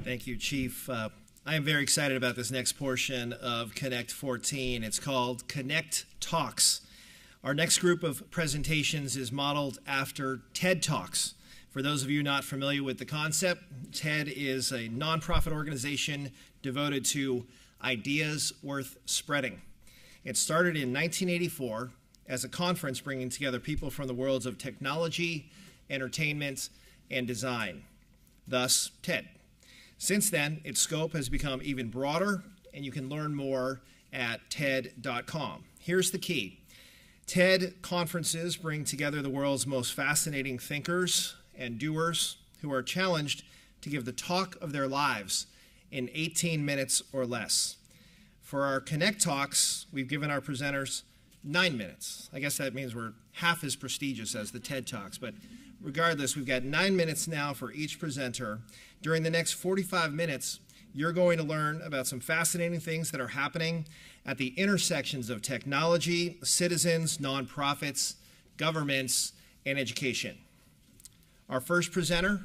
Thank you, Chief. I am very excited about this next portion of Connect 14. It's called Connect Talks. Our next group of presentations is modeled after TED Talks. For those of you not familiar with the concept, TED is a nonprofit organization devoted to ideas worth spreading. It started in 1984 as a conference bringing together people from the worlds of technology, entertainment, and design, thus TED. Since then, its scope has become even broader, and you can learn more at TED.com. Here's the key. TED conferences bring together the world's most fascinating thinkers and doers who are challenged to give the talk of their lives in 18 minutes or less. For our Connect Talks, we've given our presenters 9 minutes. I guess that means we're half as prestigious as the TED Talks, but regardless, we've got 9 minutes now for each presenter. During the next 45 minutes, you're going to learn about some fascinating things that are happening at the intersections of technology, citizens, nonprofits, governments, and education. Our first presenter,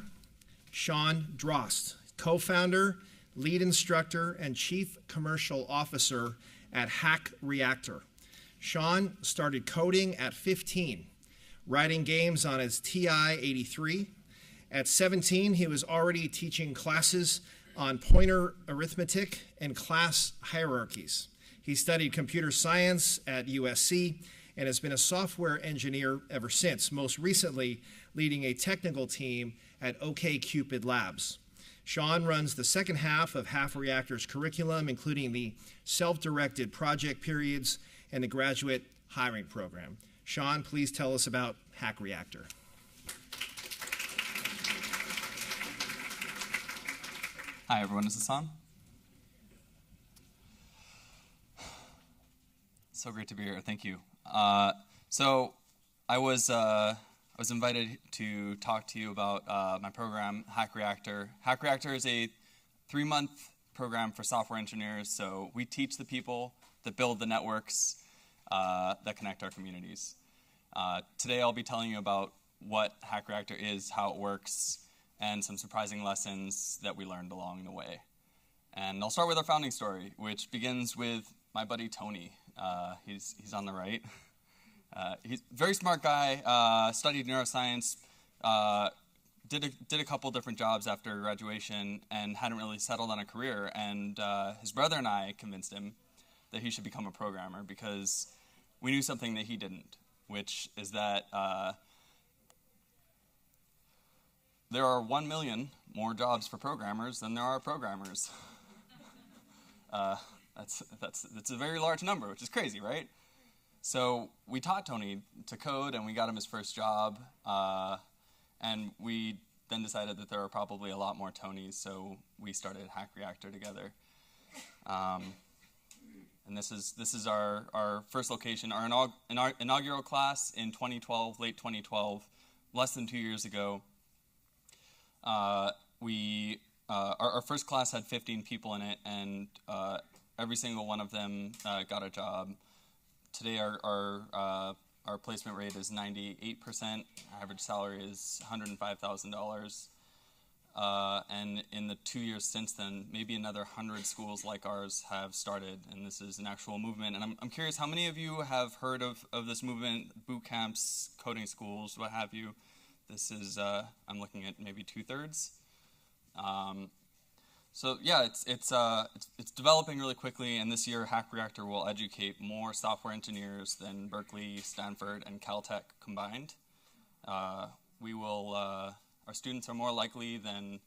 Sean Drost, co-founder, lead instructor, and chief commercial officer at Hack Reactor. Sean started coding at 15, writing games on his TI-83. At 17, he was already teaching classes on pointer arithmetic and class hierarchies. He studied computer science at USC and has been a software engineer ever since, most recently leading a technical team at OkCupid Labs. Sean runs the second half of Hack Reactor's curriculum, including the self-directed project periods and the graduate hiring program. Sean, please tell us about Hack Reactor. Hi, everyone. Is this on? So great to be here. Thank you. So I was invited to talk to you about my program, Hack Reactor. Hack Reactor is a 3-month program for software engineers. So we teach the people that build the networks that connect our communities. Today I'll be telling you about what Hack Reactor is, how it works, and some surprising lessons that we learned along the way. And I'll start with our founding story, which begins with my buddy Tony. He's on the right. He's a very smart guy, studied neuroscience, did a couple different jobs after graduation, and hadn't really settled on a career. And his brother and I convinced him that he should become a programmer because we knew something that he didn't, which is that there are 1 million more jobs for programmers than there are programmers. That's a very large number, which is crazy, right? So we taught Tony to code, and we got him his first job, and we then decided that there are probably a lot more Tonys, so we started Hack Reactor together. And this is our first location, our inaugural class in 2012, late 2012, less than 2 years ago. Our first class had 15 people in it, and every single one of them got a job. Today our placement rate is 98%. Average salary is $105,000. And in the 2 years since then, maybe another 100 schools like ours have started, and this is an actual movement. And I'm curious, how many of you have heard of this movement, boot camps, coding schools, what have you? This is, I'm looking at maybe 2/3. So yeah, it's developing really quickly, and this year Hack Reactor will educate more software engineers than Berkeley, Stanford, and Caltech combined. Our students are more likely than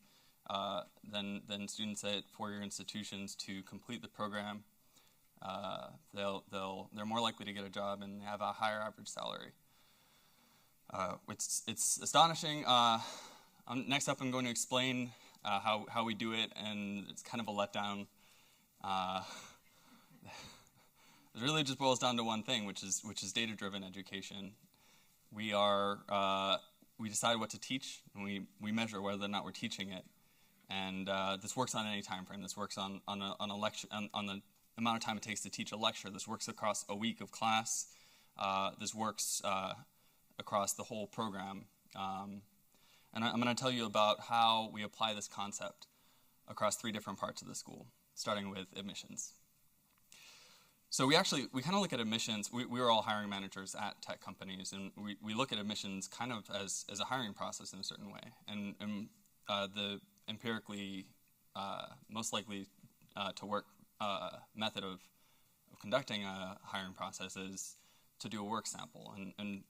students at four-year institutions to complete the program. They're more likely to get a job and have a higher average salary. It's astonishing. Next up, I'm going to explain how we do it, and it's kind of a letdown. It really just boils down to one thing, which is data-driven education. We decide what to teach, and we measure whether or not we're teaching it. And this works on any time frame. This works on a lecture, on the amount of time it takes to teach a lecture. This works across a week of class. This works across the whole program. And I'm going to tell you about how we apply this concept. across 3 different parts of the school, starting with admissions. So we kind of look at admissions. We were all hiring managers at tech companies, and we look at admissions kind of as a hiring process in a certain way. And the empirically most likely to work method of conducting a hiring process is to do a work sample. And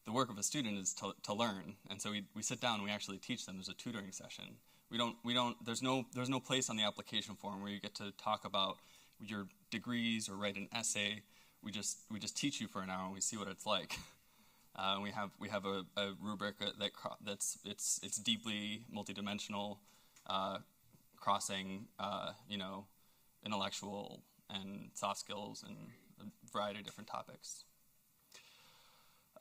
the work of a student is to learn. And so we sit down and we actually teach them. There's a tutoring session. There's no place on the application form where you get to talk about your degrees or write an essay. We just teach you for an hour and we see what it's like. We have a rubric that's deeply multidimensional, crossing intellectual and soft skills and a variety of different topics.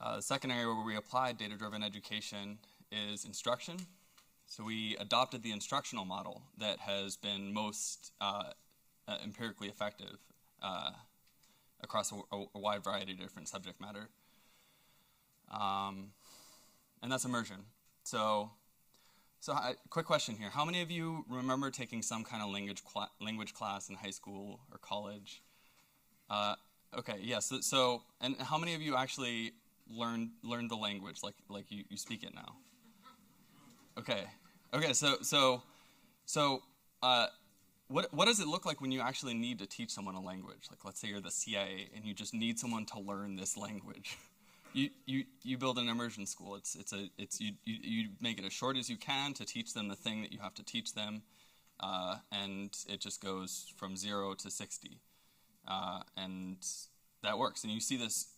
The second area where we applied data-driven education is instruction. So we adopted the instructional model that has been most empirically effective across a wide variety of different subject matter. And that's immersion. So quick question here. How many of you remember taking some kind of language class in high school or college? Okay, yeah, so and how many of you actually learned the language, like you speak it now? Okay, so what does it look like when you actually need to teach someone a language? Like, let's say you're the CIA and you just need someone to learn this language. You build an immersion school. You make it as short as you can to teach them the thing that you have to teach them, and it just goes from 0 to 60, and that works. And you see this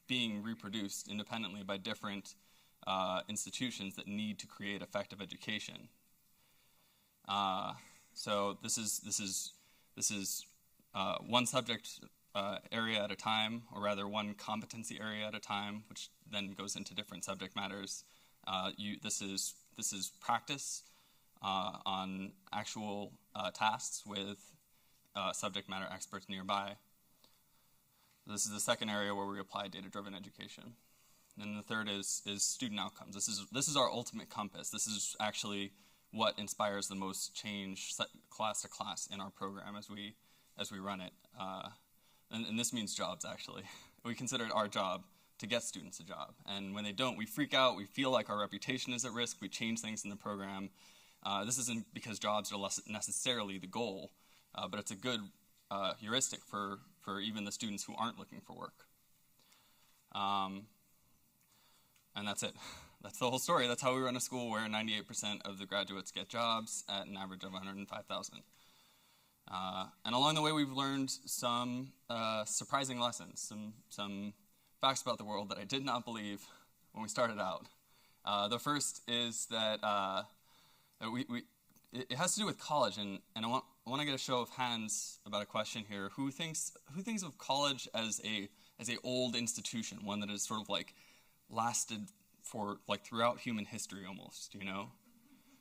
being reproduced independently by different institutions that need to create effective education. So this is one subject area at a time, or rather one competency area at a time, which then goes into different subject matters. This is practice on actual tasks with subject matter experts nearby. This is the second area where we apply data-driven education. And the third is student outcomes. This is our ultimate compass. This is actually what inspires the most change class to class in our program as we run it. And this means jobs, actually. We consider it our job to get students a job. And when they don't, we freak out. We feel like our reputation is at risk. We change things in the program. This isn't because jobs are less necessarily the goal, but it's a good heuristic for even the students who aren't looking for work. And that's it. That's the whole story. That's how we run a school where 98% of the graduates get jobs at an average of 105,000. And along the way, we've learned some surprising lessons, some facts about the world that I did not believe when we started out. The first is that it has to do with college, and I want to get a show of hands about a question here. Who thinks of college as a old institution, one that has sort of like lasted for like throughout human history almost, you know?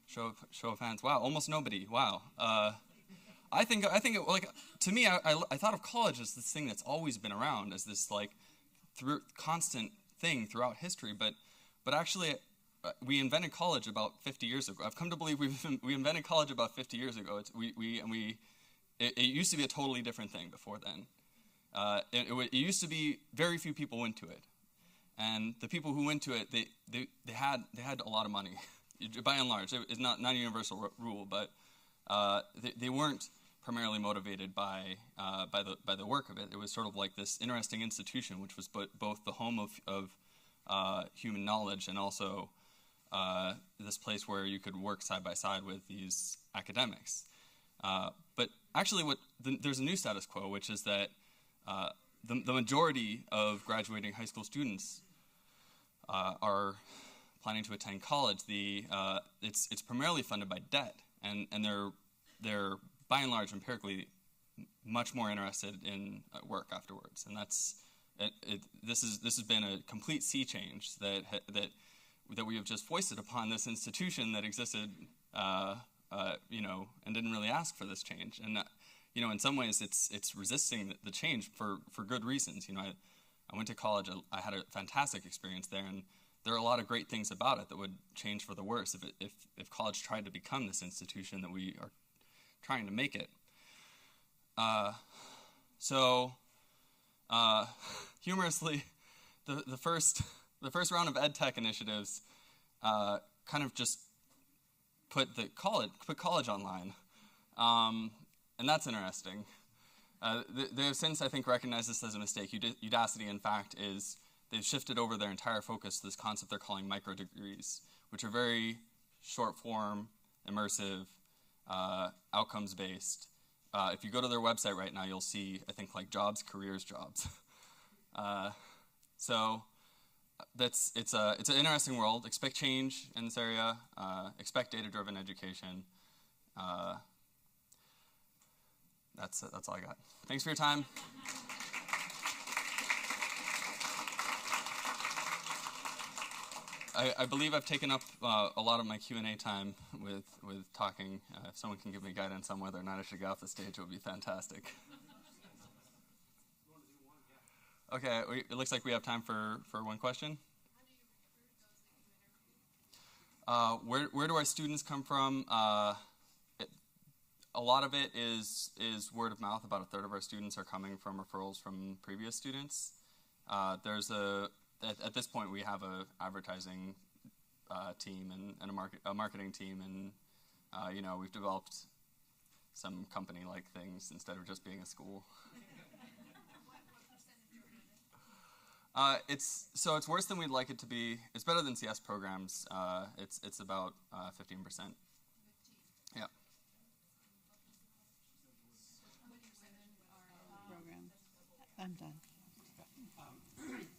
Show of hands. Wow, almost nobody. Wow. I think it, like, to me, I thought of college as this thing that's always been around, as this like constant thing throughout history, but actually we invented college about 50 years ago. I've come to believe we invented college about 50 years ago. It used to be a totally different thing before then. It used to be very few people went to it, and the people who went to it, they had a lot of money, by and large. It's not a universal rule, but they weren't primarily motivated by the work of it. It was sort of like this interesting institution, which was both the home of human knowledge and also this place where you could work side by side with these academics. But actually, there's a new status quo, which is that the majority of graduating high school students are planning to attend college. It's primarily funded by debt, and they're by and large empirically much more interested in work afterwards. And this has been a complete sea change that we have just foisted upon this institution that existed, and didn't really ask for this change. And in some ways, it's resisting the change for good reasons. I went to college. I had a fantastic experience there, and there are a lot of great things about it that would change for the worse if college tried to become this institution that we are trying to make it. Humorously, the first round of ed tech initiatives kind of just put college online, and that's interesting. They have since, I think, recognized this as a mistake. Udacity, in fact, they've shifted over their entire focus to this concept they're calling micro degrees, which are very short form, immersive, outcomes based. If you go to their website right now, you'll see, I think, like jobs, careers, jobs. So it's an interesting world. Expect change in this area. Expect data-driven education. That's all I got. Thanks for your time. I believe I've taken up a lot of my Q&A time with talking. If someone can give me guidance on whether or not I should get off the stage, it would be fantastic. Okay, it looks like we have time for one question. Where do our students come from? A lot of it is word of mouth. About a third of our students are coming from referrals from previous students. At this point, we have a advertising team and a marketing team, and we've developed some company-like things instead of just being a school. It's worse than we'd like it to be. It's better than CS programs. It's about 15%. Yeah. I'm done.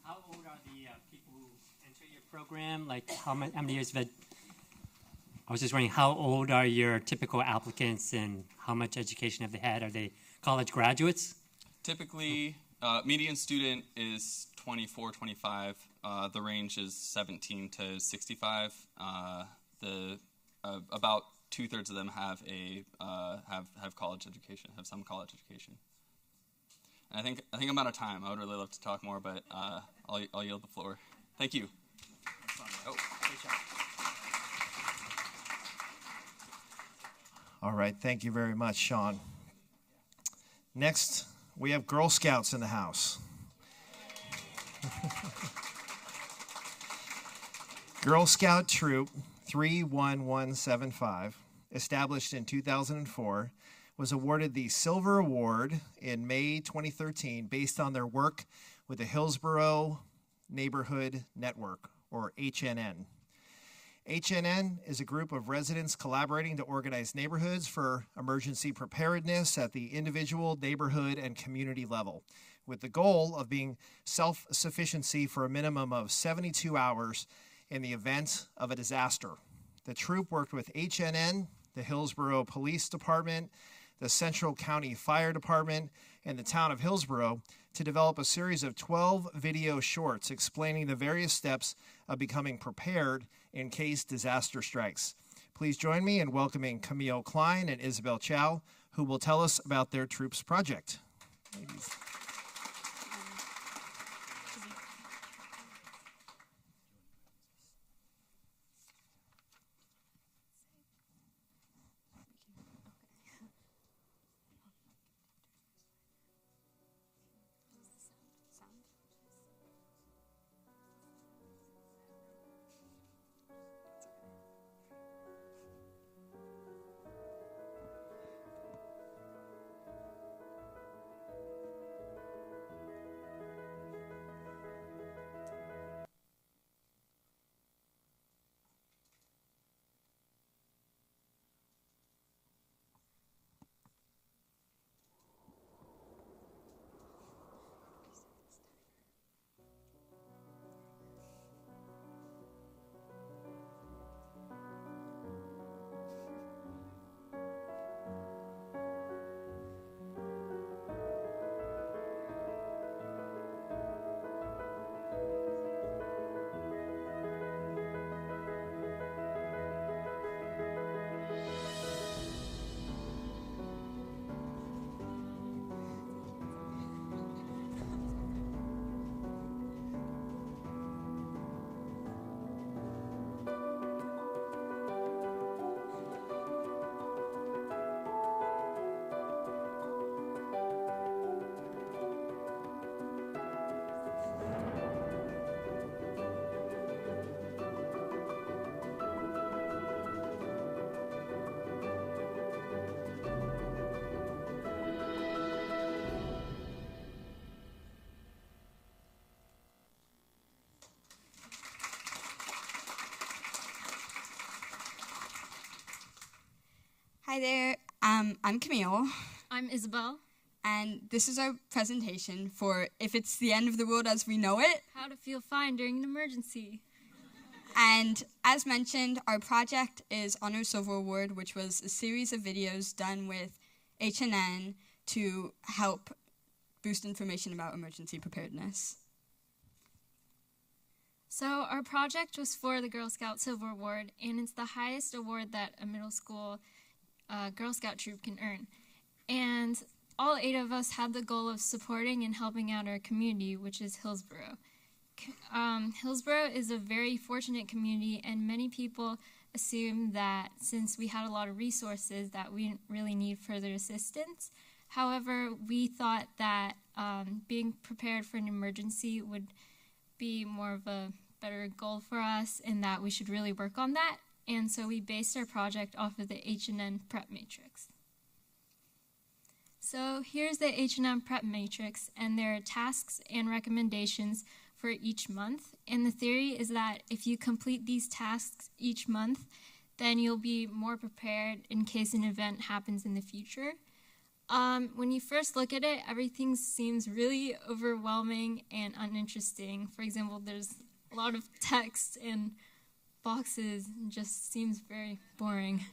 How old are the people who enter your program? Like how many years of I was just wondering, how old are your typical applicants and how much education have they had? Are they college graduates? Typically, median student is 24, 25. The range is 17 to 65. About 2/3 of them have have college education, have some college education. And I think I'm out of time. I would really love to talk more, but I'll yield the floor. Thank you. Oh. All right, thank you very much, Sean. Next, we have Girl Scouts in the house. Girl Scout Troop 31175, established in 2004, was awarded the Silver Award in May 2013 based on their work with the Hillsborough Neighborhood Network, or HNN. HNN is a group of residents collaborating to organize neighborhoods for emergency preparedness at the individual, neighborhood, and community level, with the goal of being self-sufficiency for a minimum of 72 hours in the event of a disaster. The troop worked with HNN, the Hillsborough Police Department, the Central County Fire Department, and the town of Hillsborough to develop a series of 12 video shorts explaining the various steps of becoming prepared in case disaster strikes. Please join me in welcoming Camille Klein and Isabel Chow, who will tell us about their troop's project. Ladies. Hi there, I'm Camille, I'm Isabel. and this is our presentation for If It's the End of the World as We Know It. How to feel fine during an emergency. And as mentioned, our project is Honor Silver Award, which was a series of videos done with HNN to help boost information about emergency preparedness. So our project was for the Girl Scout Silver Award, and it's the highest award that a middle school Girl Scout troop can earn. And all 8 of us had the goal of supporting and helping out our community, which is Hillsborough. Hillsborough is a very fortunate community, and many people assume that since we had a lot of resources that we didn't really need further assistance. However, we thought that being prepared for an emergency would be more of a better goal for us and that we should really work on that. And so we based our project off of the H&N Prep Matrix. So here's the H&M Prep Matrix, and there are tasks and recommendations for each month. And the theory is that if you complete these tasks each month, then you'll be more prepared in case an event happens in the future. When you first look at it, everything seems really overwhelming and uninteresting. For example, there's a lot of text and boxes, and just seems very boring.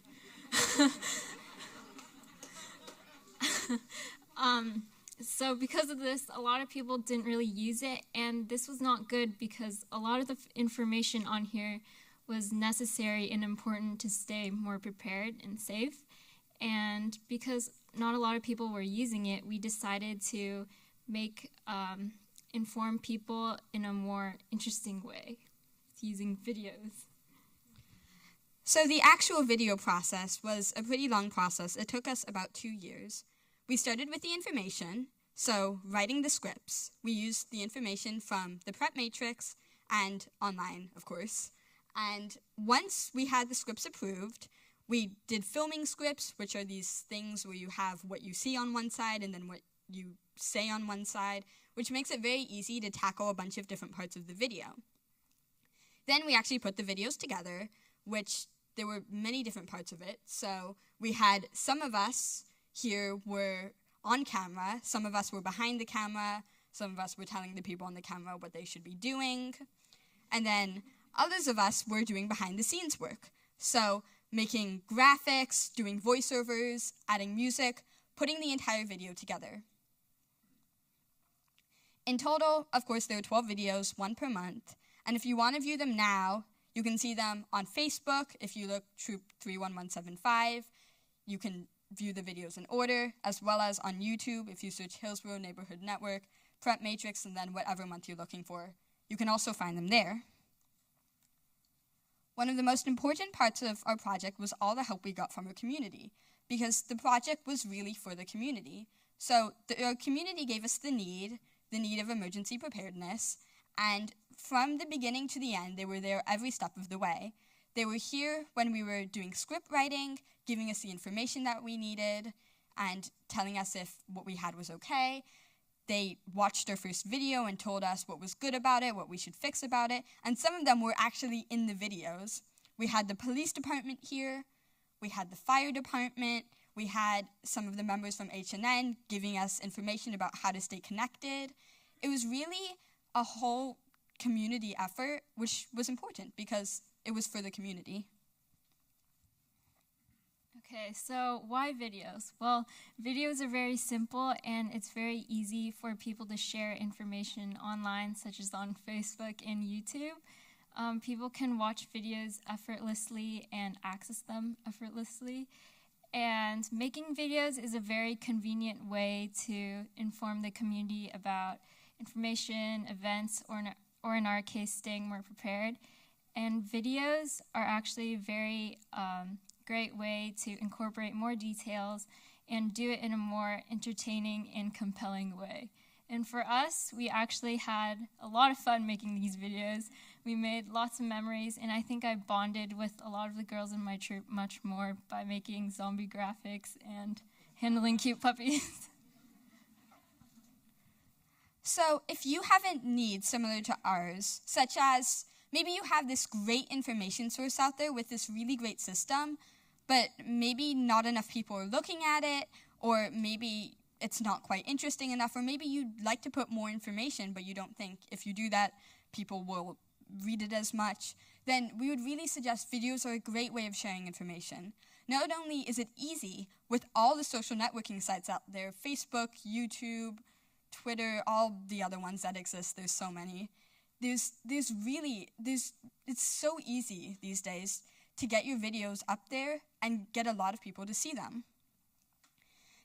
So because of this, a lot of people didn't really use it, and this was not good because a lot of the information on here was necessary and important to stay more prepared and safe. And because not a lot of people were using it, we decided to make inform people in a more interesting way using videos. So the actual video process was a pretty long process. It took us about 2 years. We started with the information, so writing the scripts. We used the information from the Prep Matrix and online, of course. And once we had the scripts approved, we did filming scripts, which are these things where you have what you see on one side and then what you say on one side, which makes it very easy to tackle a bunch of different parts of the video. Then we actually put the videos together, which there were many different parts of it. So we had some of us here were on camera, some of us were behind the camera, some of us were telling the people on the camera what they should be doing, and then others of us were doing behind the scenes work. So making graphics, doing voiceovers, adding music, putting the entire video together. In total, of course, there are 12 videos, 1 per month, and if you want to view them now, you can see them on Facebook. If you look Troop 31175, you can view the videos in order, as well as on YouTube if you search Hillsborough Neighborhood Network, Prep Matrix, and then whatever month you're looking for. You can also find them there. One of the most important parts of our project was all the help we got from our community, because the project was really for the community. So our community gave us the need of emergency preparedness, and from the beginning to the end, they were there every step of the way. They were here when we were doing script writing, giving us the information that we needed, and telling us if what we had was okay. They watched our first video and told us what was good about it, what we should fix about it, and some of them were actually in the videos. We had the police department here, we had the fire department, we had some of the members from H&N giving us information about how to stay connected. It was really a whole community effort, which was important because it was for the community. Okay, so why videos? Well, videos are very simple, and it's very easy for people to share information online, such as on Facebook and YouTube. People can watch videos effortlessly and access them effortlessly. And making videos is a very convenient way to inform the community about information, events, or in our case, staying more prepared. And videos are actually a very great way to incorporate more details and do it in a more entertaining and compelling way. And for us, we actually had a lot of fun making these videos. We made lots of memories, and I think I bonded with a lot of the girls in my troop much more by making zombie graphics and handling cute puppies. So if you have a need similar to ours, such as maybe you have this great information source out there with this really great system, but maybe not enough people are looking at it, or maybe it's not quite interesting enough, or maybe you'd like to put more information, but you don't think if you do that, people will read it as much, then we would really suggest videos are a great way of sharing information. Not only is it easy with all the social networking sites out there, Facebook, YouTube, Twitter, all the other ones that exist, there's so many. It's so easy these days to get your videos up there and get a lot of people to see them.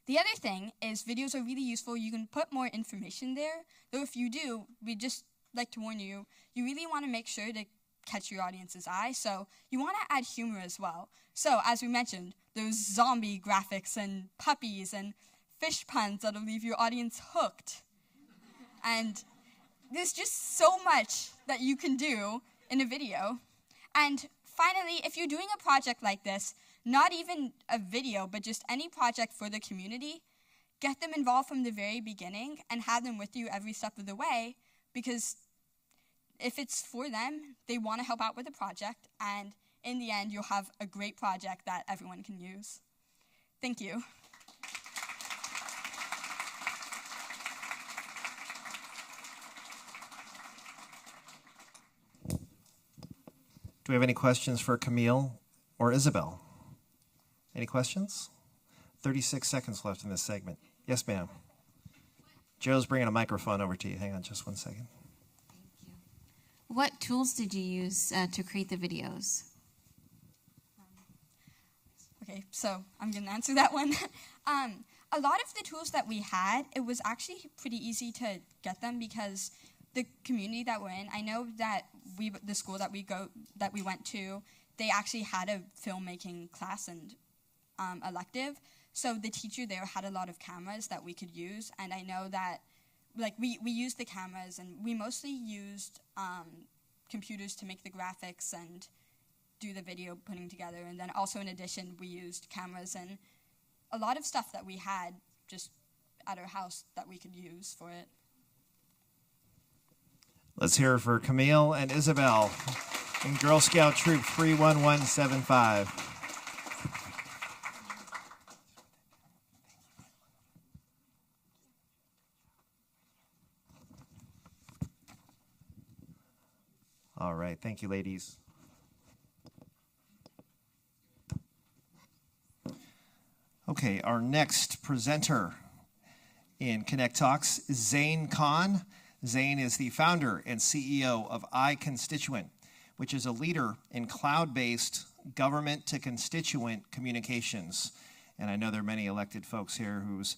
The other thing is videos are really useful. You can put more information there, though if you do, we just like to warn you, you really want to make sure to catch your audience's eye, so you want to add humor as well. So, as we mentioned, there's zombie graphics and puppies and fish puns that'll leave your audience hooked. And there's just so much that you can do in a video. And finally, if you're doing a project like this, not even a video, but just any project for the community, get them involved from the very beginning and have them with you every step of the way, because if it's for them, they want to help out with the project, and in the end, you'll have a great project that everyone can use. Thank you. Do we have any questions for Camille or Isabel? Any questions? 36 seconds left in this segment. Yes, ma'am. Joe's bringing a microphone over to you. Hang on just one second. Thank you. What tools did you use to create the videos? Okay, so I'm going to answer that one. A lot of the tools that we had, it was actually pretty easy to get them because the community that we're in, I know that the school that we went to, they actually had a filmmaking class and elective. So the teacher there had a lot of cameras that we could use, and I know that we used the cameras, and we mostly used computers to make the graphics and do the video putting together, and then also in addition we used cameras and a lot of stuff that we had just at our house that we could use for it. Let's hear it for Camille and Isabel in Girl Scout Troop 31175. All right, thank you, ladies. Okay, our next presenter in Connect Talks is Zane Khan. Zane is the founder and CEO of iConstituent, which is a leader in cloud-based government-to-constituent communications. And I know there are many elected folks here whose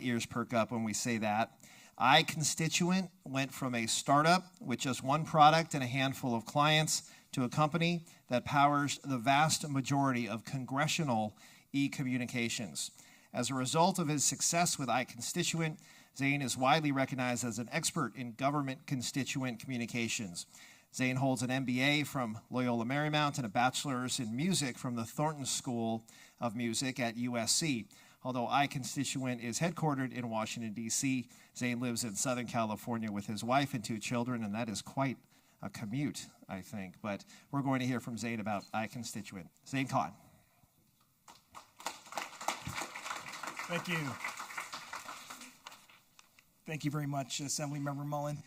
ears perk up when we say that. iConstituent went from a startup with just one product and a handful of clients to a company that powers the vast majority of congressional e-communications. As a result of his success with iConstituent, Zane is widely recognized as an expert in government constituent communications. Zane holds an MBA from Loyola Marymount and a bachelor's in music from the Thornton School of Music at USC. Although iConstituent is headquartered in Washington, D.C., Zane lives in Southern California with his wife and 2 children, and that is quite a commute, I think. But we're going to hear from Zane about iConstituent. Zane Khan. Thank you. Thank you very much, Assemblymember Mullen.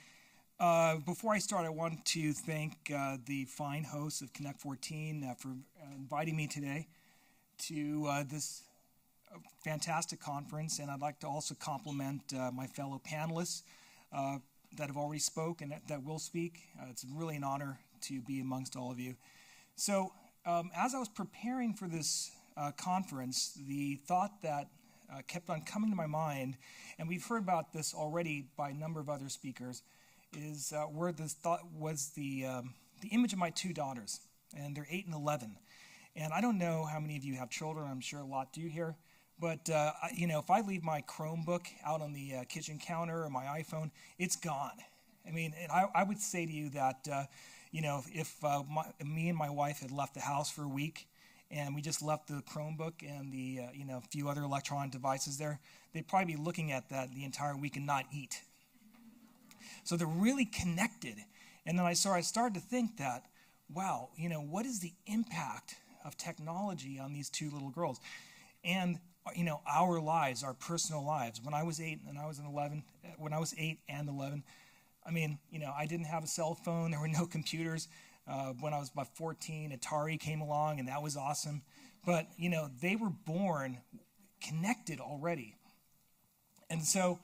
Before I start, I want to thank the fine hosts of Connect 14 for inviting me today to this fantastic conference, and I'd like to also compliment my fellow panelists that have already spoken and that will speak. It's really an honor to be amongst all of you. So as I was preparing for this conference, the thought that kept on coming to my mind, and we've heard about this already by a number of other speakers, is where this thought was the image of my 2 daughters, and they're 8 and 11. And I don't know how many of you have children. I'm sure a lot do here. But, if I leave my Chromebook out on the kitchen counter or my iPhone, it's gone. I mean, and I would say to you that, if me and my wife had left the house for a week and we just left the Chromebook and the, a few other electronic devices there, they'd probably be looking at that the entire week and not eat. So they're really connected. And then I started to think that, wow, what is the impact of technology on these two little girls. And, our lives, our personal lives. When I was 8 and I was 11, I didn't have a cell phone. There were no computers. When I was about 14, Atari came along, and that was awesome. But, they were born connected already. And so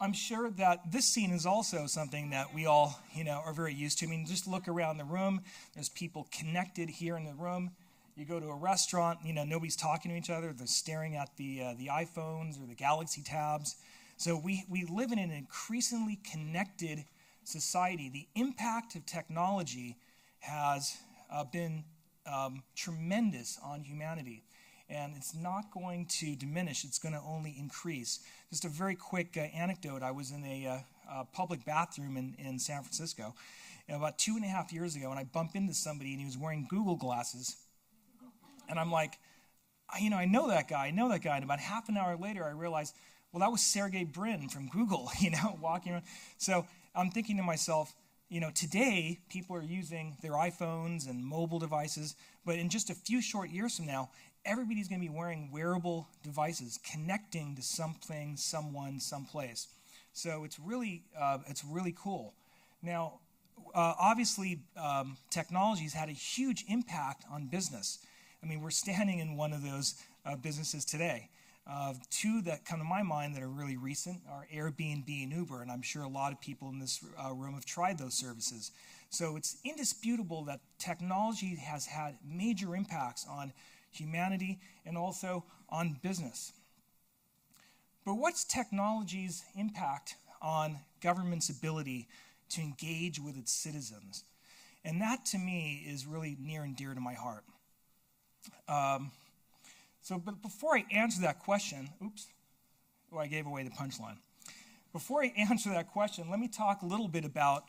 I'm sure that this scene is also something that we all, are very used to. I mean, just look around the room. There's people connected here in the room. You go to a restaurant, nobody's talking to each other. They're staring at the iPhones or the Galaxy Tabs. So we live in an increasingly connected society. The impact of technology has been tremendous on humanity. And it's not going to diminish. It's going to only increase. Just a very quick anecdote. I was in a public bathroom in San Francisco about 2.5 years ago, and I bumped into somebody, and he was wearing Google glasses. And I'm like, I know that guy. And about half an hour later, I realized, well, that was Sergey Brin from Google, walking around. So I'm thinking to myself, today people are using their iPhones and mobile devices, but in just a few short years from now, everybody's going to be wearing wearable devices, connecting to something, someone, someplace. So it's really cool. Now, obviously, technology's had a huge impact on business. I mean, we're standing in one of those businesses today. Two that come to my mind that are really recent are Airbnb and Uber, and I'm sure a lot of people in this room have tried those services. So it's indisputable that technology has had major impacts on humanity and also on business. But what's technology's impact on government's ability to engage with its citizens? And that, to me, is really near and dear to my heart. But before I answer that question, I gave away the punchline. Before I answer that question, let me talk a little bit about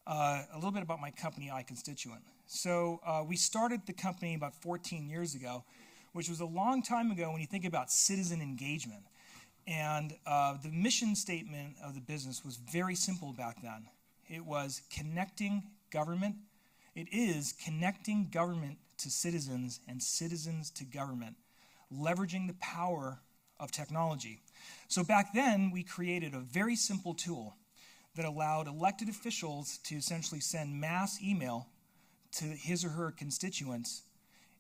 my company, iConstituent. So we started the company about 14 years ago, which was a long time ago when you think about citizen engagement. And the mission statement of the business was very simple back then. It was connecting government. It is connecting government to citizens and citizens to government, leveraging the power of technology. So back then, we created a very simple tool that allowed elected officials to essentially send mass email to his or her constituents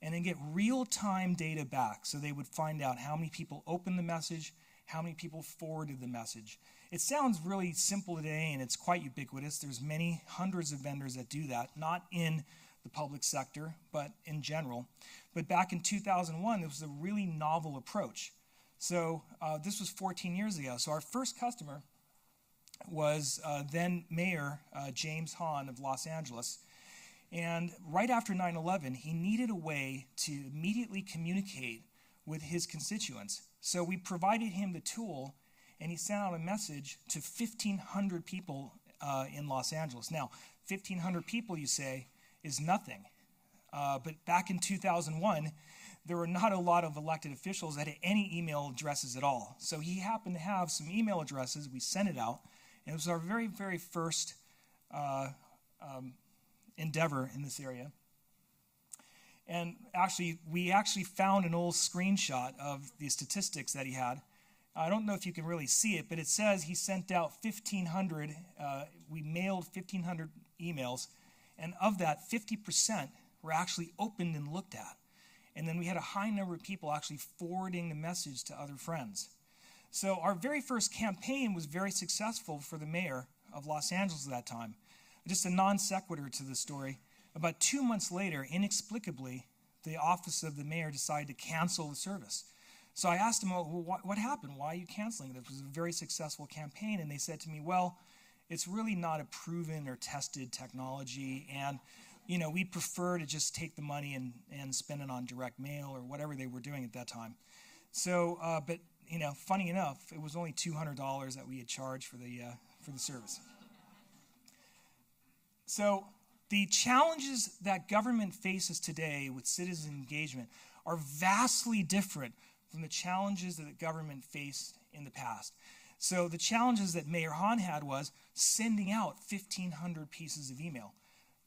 and then get real-time data back. So they would find out how many people opened the message, how many people forwarded the message. It sounds really simple today, and it's quite ubiquitous. There's many hundreds of vendors that do that, not in the public sector, but in general. But back in 2001, this was a really novel approach. So this was 14 years ago. So our first customer was then Mayor James Hahn of Los Angeles. And right after 9/11, he needed a way to immediately communicate with his constituents. So we provided him the tool, and he sent out a message to 1,500 people in Los Angeles. Now, 1,500 people, you say, is nothing. But back in 2001, there were not a lot of elected officials that had any email addresses at all. So he happened to have some email addresses. We sent it out, and it was our very, very first endeavor in this area. And we actually found an old screenshot of the statistics that he had. I don't know if you can really see it, but it says he sent out 1,500, we mailed 1,500 emails, and of that, 50% were actually opened and looked at. And then we had a high number of people actually forwarding the message to other friends. So our very first campaign was very successful for the mayor of Los Angeles at that time. Just a non sequitur to the story. About 2 months later, inexplicably, the office of the mayor decided to cancel the service. So I asked them, well, what happened? Why are you canceling it? It was a very successful campaign. And they said to me, well, it's really not a proven or tested technology. And, we prefer to just take the money and spend it on direct mail or whatever they were doing at that time. So, but, funny enough, it was only $200 that we had charged for the service. So the challenges that government faces today with citizen engagement are vastly different from the challenges that the government faced in the past. So the challenges that Mayor Hahn had was sending out 1,500 pieces of email.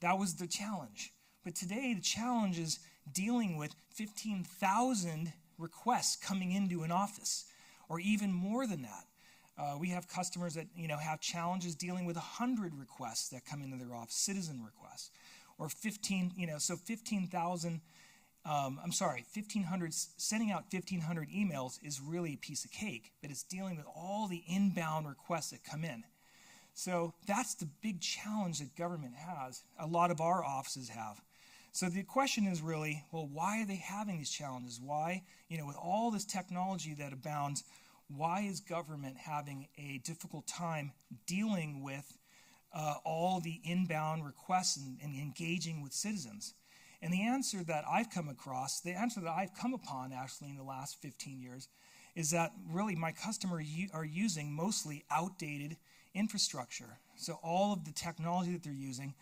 That was the challenge. But today the challenge is dealing with 15,000 requests coming into an office, or even more than that. We have customers that have challenges dealing with 100 requests that come into their office, citizen requests, or 15,000. 1,500. Sending out 1,500 emails is really a piece of cake, but it's dealing with all the inbound requests that come in. So that's the big challenge that government has. A lot of our offices have. So the question is really, well, why are they having these challenges? Why, with all this technology that abounds, why is government having a difficult time dealing with all the inbound requests and engaging with citizens? And the answer that I've come upon actually in the last 15 years, is that really my customers are using mostly outdated infrastructure. So all of the technology that they're using,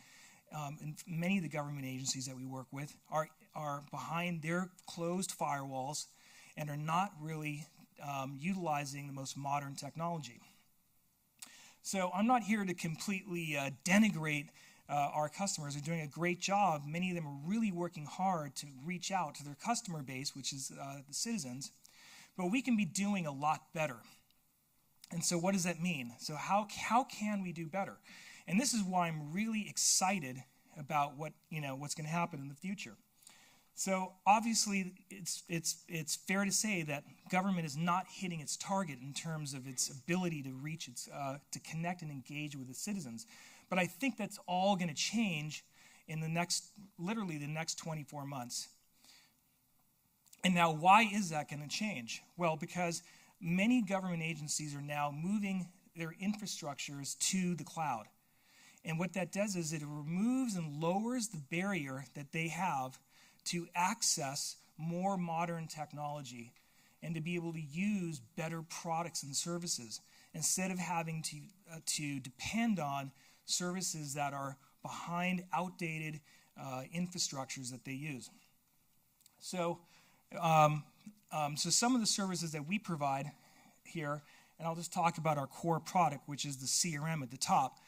and many of the government agencies that we work with are behind their closed firewalls and are not really utilizing the most modern technology. So I'm not here to completely denigrate our customers. Are doing a great job. Many of them are really working hard to reach out to their customer base, which is the citizens. But we can be doing a lot better. And so what does that mean? So how can we do better? And this is why I'm really excited about what's going to happen in the future. So obviously, it's fair to say that government is not hitting its target in terms of its ability to reach to connect and engage with the citizens. But I think that's all going to change in the next 24 months. And now, why is that going to change? Well, because many government agencies are now moving their infrastructures to the cloud. And what that does is it removes and lowers the barrier that they have to access more modern technology and to be able to use better products and services instead of having to depend on services that are behind outdated infrastructures that they use. So, so some of the services that we provide here, and I'll just talk about our core product, which is the CRM at the top,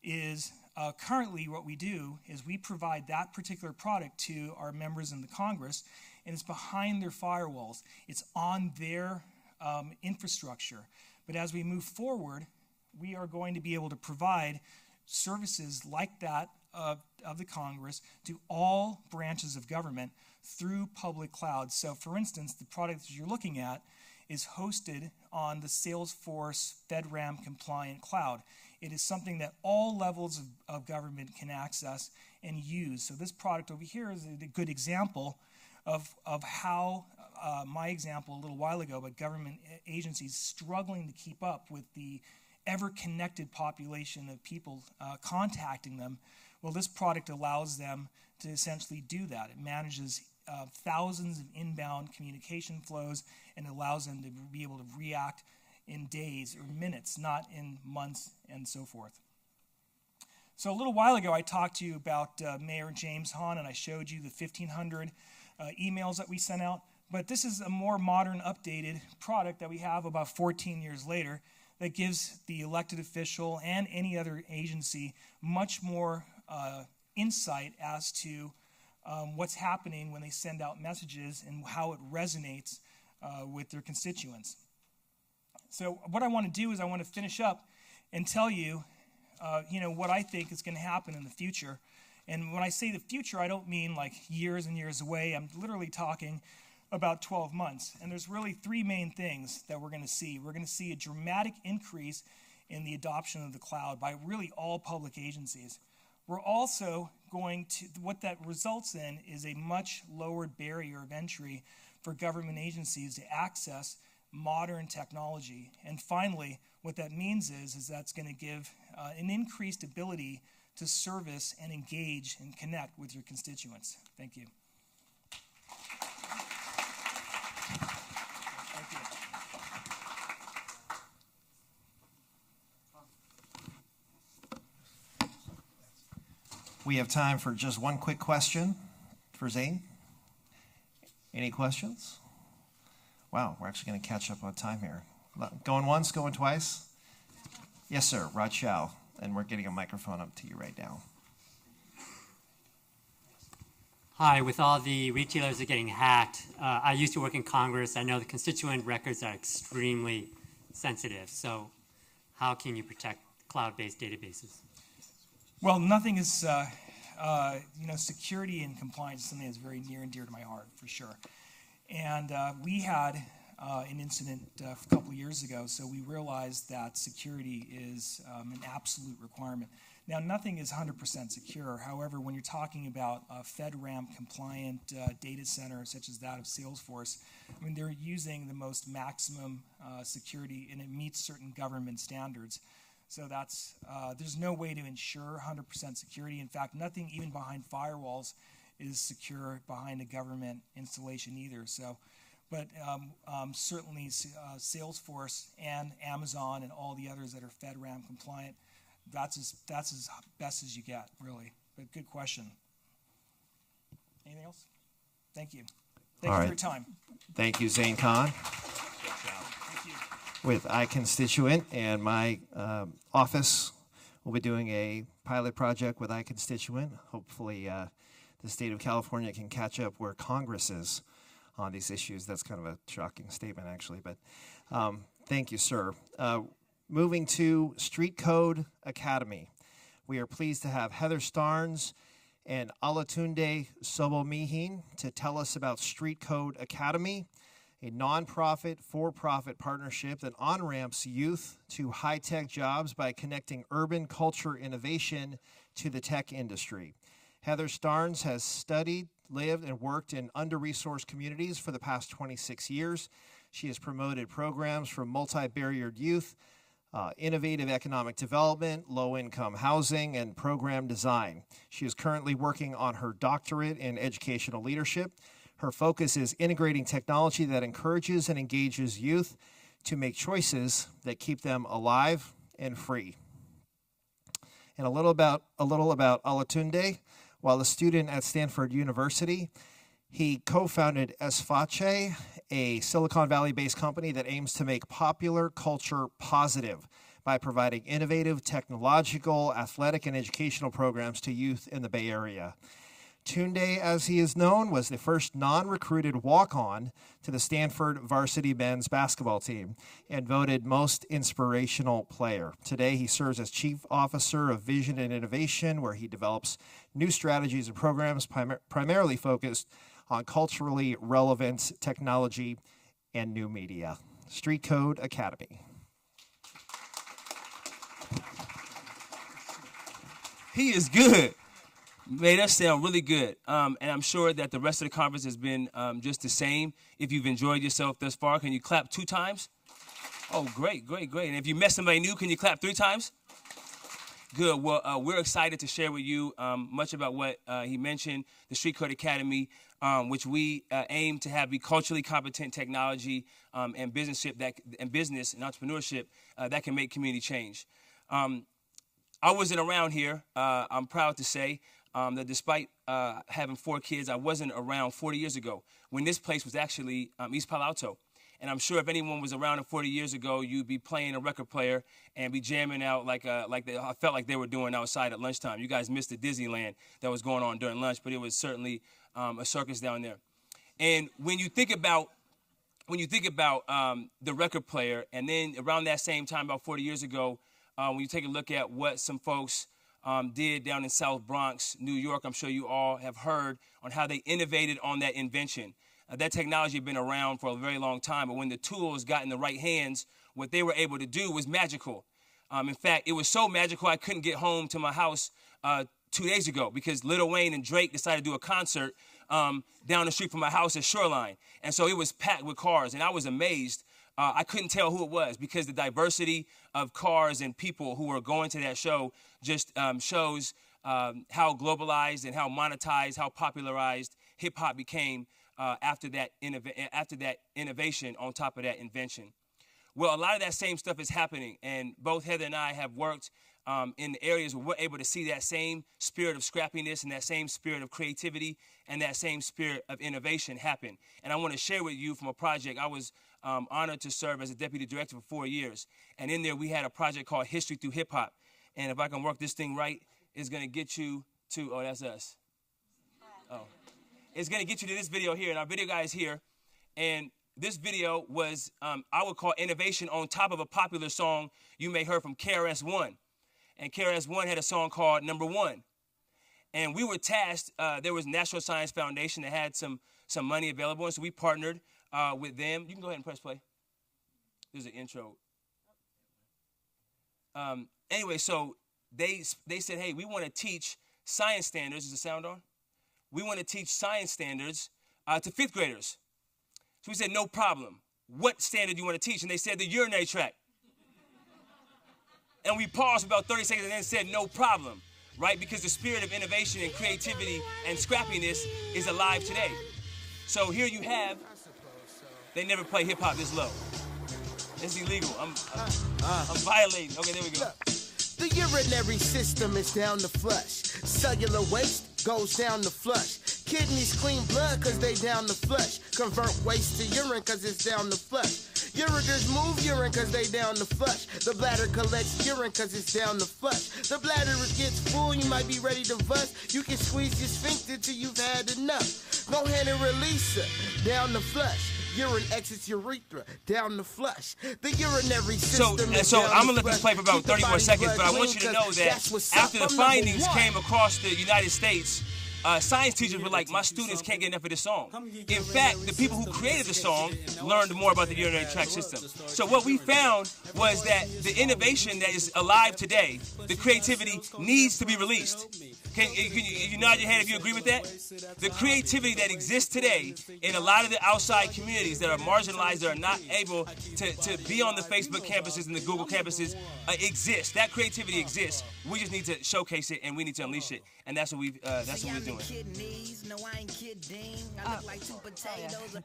is currently what we do is we provide that particular product to our members in the Congress, and it's behind their firewalls. It's on their infrastructure. But as we move forward, we are going to be able to provide services like that of the Congress to all branches of government through public clouds. So for instance, the product that you're looking at is hosted on the Salesforce FedRAMP compliant cloud. It is something that all levels of government can access and use. So this product over here is a good example of how my example a little while ago about government agencies struggling to keep up with the ever-connected population of people contacting them. Well, this product allows them to essentially do that. It manages thousands of inbound communication flows and allows them to be able to react in days or minutes, not in months and so forth. So a little while ago, I talked to you about Mayor James Hahn, and I showed you the 1,500 emails that we sent out. But this is a more modern, updated product that we have about 14 years later that gives the elected official and any other agency much more insight as to what's happening when they send out messages and how it resonates with their constituents. So what I want to do is I want to finish up and tell you, what I think is going to happen in the future. And when I say the future, I don't mean like years and years away. I'm literally talking about 12 months. And there's really three main things that we're going to see. We're going to see a dramatic increase in the adoption of the cloud by really all public agencies. We're also going to, what that results in is a much lowered barrier of entry for government agencies to access modern technology. And finally, what that means is that's going to give an increased ability to service and engage and connect with your constituents. Thank you. We have time for just one quick question for Zane. Any questions? Wow, we're actually going to catch up on time here. Going once, going twice? Yes, sir, Rod Chow. And we're getting a microphone up to you right now. Hi, with all the retailers that are getting hacked, I used to work in Congress. I know the constituent records are extremely sensitive. So how can you protect cloud-based databases? Well, nothing is, security and compliance is something that's very near and dear to my heart, for sure. And we had an incident a couple years ago, so we realized that security is an absolute requirement. Now, nothing is 100% secure. However, when you're talking about a FedRAMP compliant data center such as that of Salesforce, I mean, they're using the most maximum security, and it meets certain government standards. So that's there's no way to ensure 100% security. In fact, nothing even behind firewalls is secure behind a government installation either. So, but certainly Salesforce and Amazon and all the others that are FedRAMP compliant, that's as best as you get, really. But good question. Anything else? Thank you. Thank you for your time. Thank you, Zane Khan. Thank you. With iConstituent, and my office will be doing a pilot project with iConstituent. Hopefully the state of California can catch up where Congress is on these issues. That's kind of a shocking statement, actually, but thank you, sir. Moving to Street Code Academy. We are pleased to have Heather Starnes and Olatunde Sobomihin to tell us about Street Code Academy, a nonprofit, for-profit partnership that on-ramps youth to high-tech jobs by connecting urban culture innovation to the tech industry. Heather Starnes has studied, lived, and worked in under-resourced communities for the past 26 years. She has promoted programs for multi-barriered youth, innovative economic development, low-income housing, and program design. She is currently working on her doctorate in educational leadership. Her focus is integrating technology that encourages and engages youth to make choices that keep them alive and free. And a little about Olatunde. While a student at Stanford University, he co-founded Esfache, a Silicon Valley-based company that aims to make popular culture positive by providing innovative, technological, athletic, and educational programs to youth in the Bay Area. Tunde, as he is known, was the first non-recruited walk-on to the Stanford varsity men's basketball team and voted most inspirational player. Today, he serves as Chief Officer of Vision and Innovation, where he develops new strategies and programs primarily focused on culturally relevant technology and new media. Street Code Academy. He is good. Made us sound really good. And I'm sure that the rest of the conference has been just the same. If you've enjoyed yourself thus far, can you clap 2 times? Oh, great, great, great. And if you met somebody new, can you clap 3 times? Good. Well, we're excited to share with you much about what he mentioned, the Street Code Academy, which we aim to have be culturally competent technology and business and entrepreneurship that can make community change. I wasn't around here. I'm proud to say that despite having 4 kids, I wasn't around 40 years ago when this place was actually East Palo Alto. And I'm sure if anyone was around 40 years ago, you'd be playing a record player and be jamming out I felt like they were doing outside at lunchtime. You guys missed the Disneyland that was going on during lunch, but it was certainly a circus down there. And when you think about the record player, and then around that same time, about 40 years ago, when you take a look at what some folks did down in South Bronx, New York, I'm sure you all have heard on how they innovated on that invention. That technology had been around for a very long time, but when the tools got in the right hands, what they were able to do was magical. In fact, it was so magical I couldn't get home to my house 2 days ago because Lil Wayne and Drake decided to do a concert down the street from my house at Shoreline. And so it was packed with cars, and I was amazed. I couldn't tell who it was because the diversity of cars and people who were going to that show just shows how globalized and how monetized, how popularized hip-hop became after that innovation on top of that invention. Well, a lot of that same stuff is happening, and both Heather and I have worked in the areas where we're able to see that same spirit of scrappiness and that same spirit of creativity and that same spirit of innovation happen. And I want to share with you from a project. I was honored to serve as a deputy director for 4 years, and in there we had a project called History Through Hip Hop. And if I can work this thing right, it's going to get you to, oh, that's us. Oh. is going to get you to this video here, and our video guy is here. And this video was, I would call innovation on top of a popular song you may heard from KRS-One. And KRS-One had a song called Number One. And we were tasked, there was National Science Foundation that had some money available, and so we partnered with them. You can go ahead and press play. There's an intro. Anyway, so they said, hey, we want to teach science standards. Is the sound on? We want to teach science standards to 5th graders. So we said, no problem. What standard do you want to teach? And they said the urinary tract. And we paused for about 30 seconds and then said, no problem, right? Because the spirit of innovation and creativity and scrappiness is alive today. So here you have, they never play hip hop this low. It's illegal. I'm violating. Okay, there we go. The urinary system is down to flush. Cellular waste goes down to flush. Kidneys clean blood cause they down to flush. Convert waste to urine cause it's down to flush. Ureters move urine cause they down to flush. The bladder collects urine cause it's down to flush. The bladder gets full, you might be ready to bust. You can squeeze your sphincter till you've had enough. Go ahead and release it, down to flush. Urine exits urethra, down the flush. The urinary system is So down I'm the going to let this play for about 30 more seconds, but I want you to know that after the findings came across the United States, science teachers were like, my students can't get enough of this song. In fact, the people who created the song learned more about the urinary tract system. So what we found was that the innovation that is alive today, the creativity, needs to be released. Can you nod your head if you agree with that? The creativity that exists today in a lot of the outside communities that are marginalized, that are not able to be on the Facebook campuses and the Google campuses exists. That creativity exists. We just need to showcase it and we need to unleash it. And that's what we're doing. No, I ain't kidding. I look like 2 potatoes.